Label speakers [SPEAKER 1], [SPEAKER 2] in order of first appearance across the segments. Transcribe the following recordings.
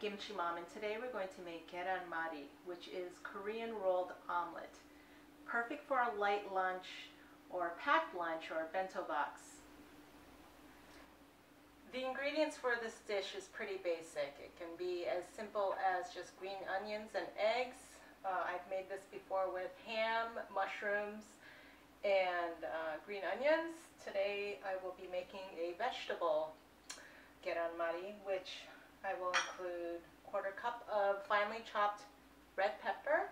[SPEAKER 1] Kimchi Mom, and today we're going to make Gaeran Mari, which is Korean rolled omelette. Perfect for a light lunch or packed lunch or bento box. The ingredients for this dish is pretty basic. It can be as simple as just green onions and eggs. I've made this before with ham, mushrooms, and green onions. Today I will be making a vegetable Gaeran Mari, which I will include a quarter cup of finely chopped red pepper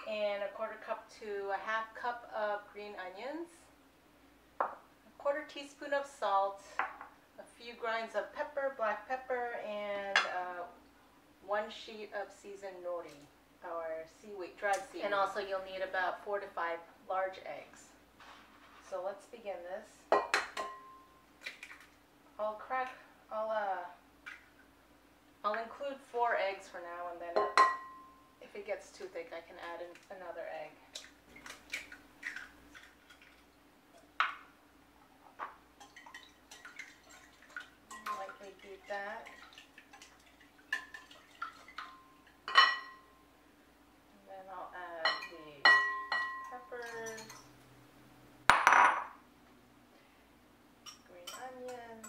[SPEAKER 1] and a quarter cup to a half cup of green onions, a quarter teaspoon of salt, a few grinds of pepper, black pepper, and 1 sheet of seasoned nori, or seaweed, dried seaweed. And also you'll need about 4 to 5 large eggs. So let's begin this. I'll include 4 eggs for now, and then if it gets too thick, I can add in another egg. Lightly beat that. And then I'll add the peppers, green onions,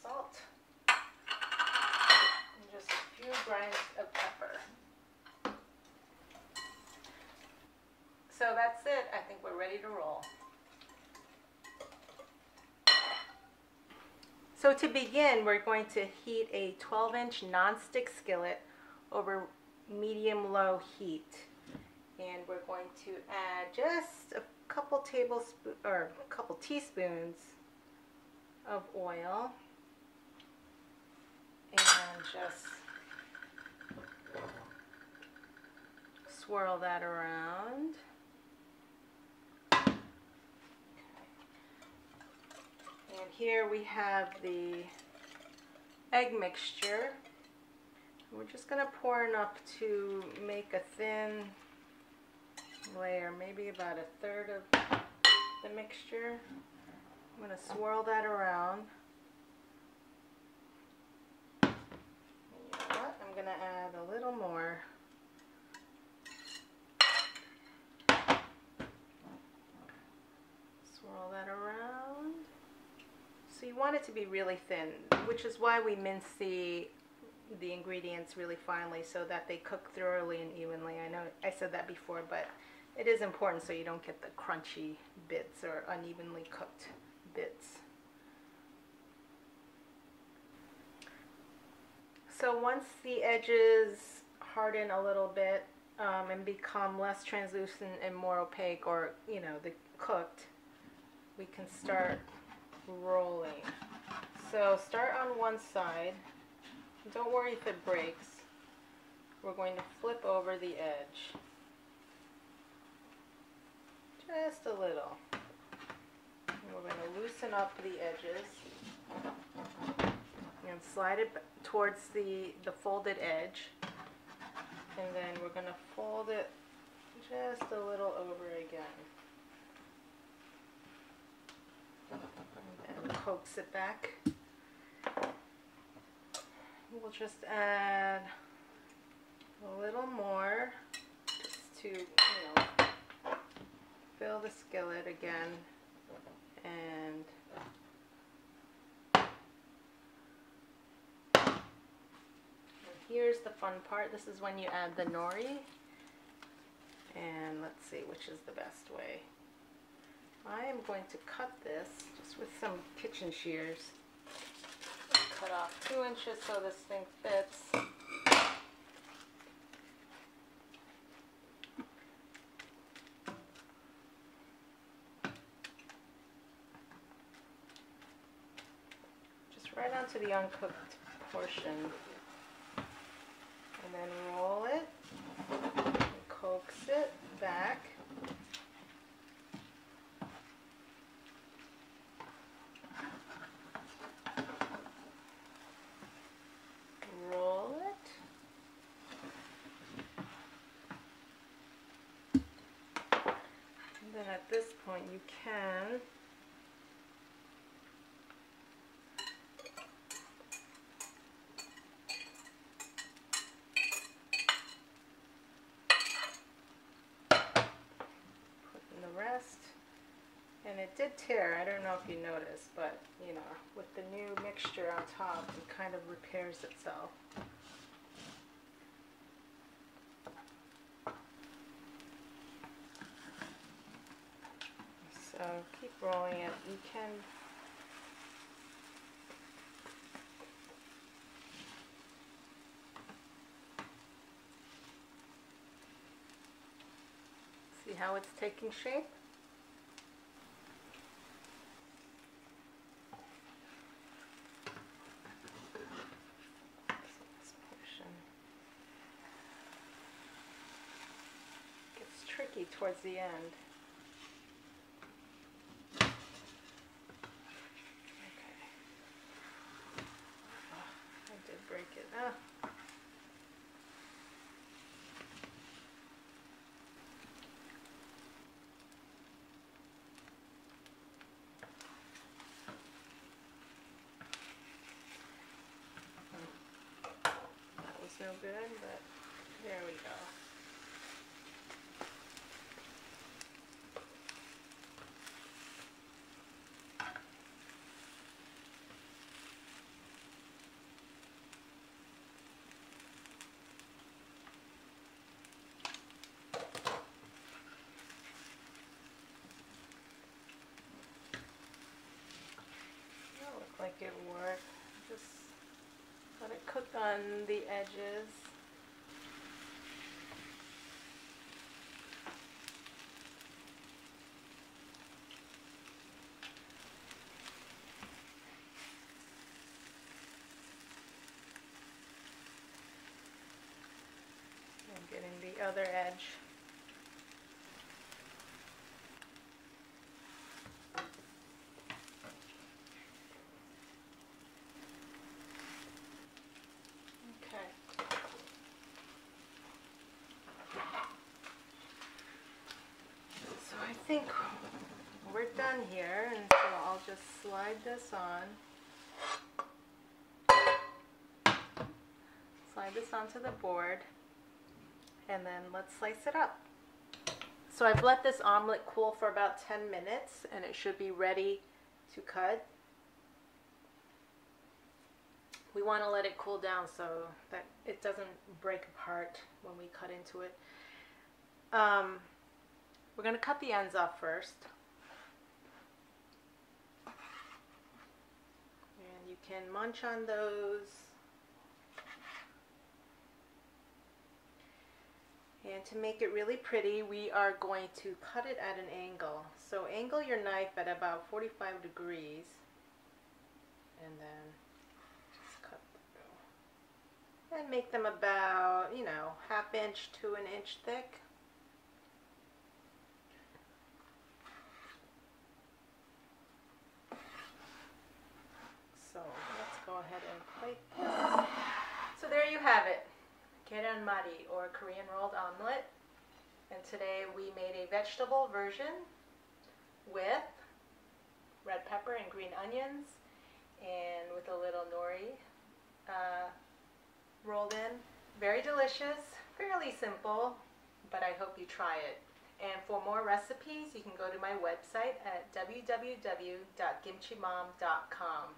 [SPEAKER 1] salt, and just a few grinds of pepper. So that's it. I think we're ready to roll. So to begin, we're going to heat a 12-inch nonstick skillet over medium-low heat. And we're going to add just a couple tablespoons or a couple teaspoons of oil, and just swirl that around. And here we have the egg mixture. We're just going to pour enough to make a thin layer, maybe about 1/3 of the mixture. I'm going to swirl that around. And you know what? I'm going to add a little more. Swirl that around. So you want it to be really thin, which is why we mince the ingredients really finely so that they cook thoroughly and evenly. I know I said that before, but it is important so you don't get the crunchy bits or unevenly cooked bits. So once the edges harden a little bit and become less translucent and more opaque, or the cooked, we can start rolling. So start on one side. Don't worry if it breaks. We're going to flip over the edge. Just a little. And we're going to loosen up the edges and slide it towards the folded edge. And then we're going to fold it just a little over again. And coax it back. We'll just add a little more just to, fill the skillet again. And here's the fun part. This is when you add the nori. And let's see which is the best way. I am going to cut this just with some kitchen shears. Cut off 2 inches so this thing fits. Just right onto the uncooked portion. And then roll it, and coax it back. Roll it. point you can put in the rest. And it did tear, I don't know if you noticed, but you know, with the new mixture on top, it kind of repairs itself. So keep rolling it. You can see how it's taking shape. This portion gets tricky towards the end. Break it up. That was no good, but there we go. Like it worked. Just let it cook on the edges. And getting the other edge. I think we're done here, and so I'll just slide this on. Slide this onto the board, and then let's slice it up. So I've let this omelet cool for about 10 minutes, and it should be ready to cut. We want to let it cool down so that it doesn't break apart when we cut into it. We're going to cut the ends off first. And you can munch on those. And to make it really pretty, we are going to cut it at an angle. So angle your knife at about 45 degrees. And then just cut through. And make them about, you know, ½ inch to 1 inch thick. So let's go ahead and plate this. So there you have it, Gaeran Mari, or Korean rolled omelette. And today we made a vegetable version with red pepper and green onions, and with a little nori rolled in. Very delicious, fairly simple, but I hope you try it. And for more recipes, you can go to my website at www.gimchimom.com.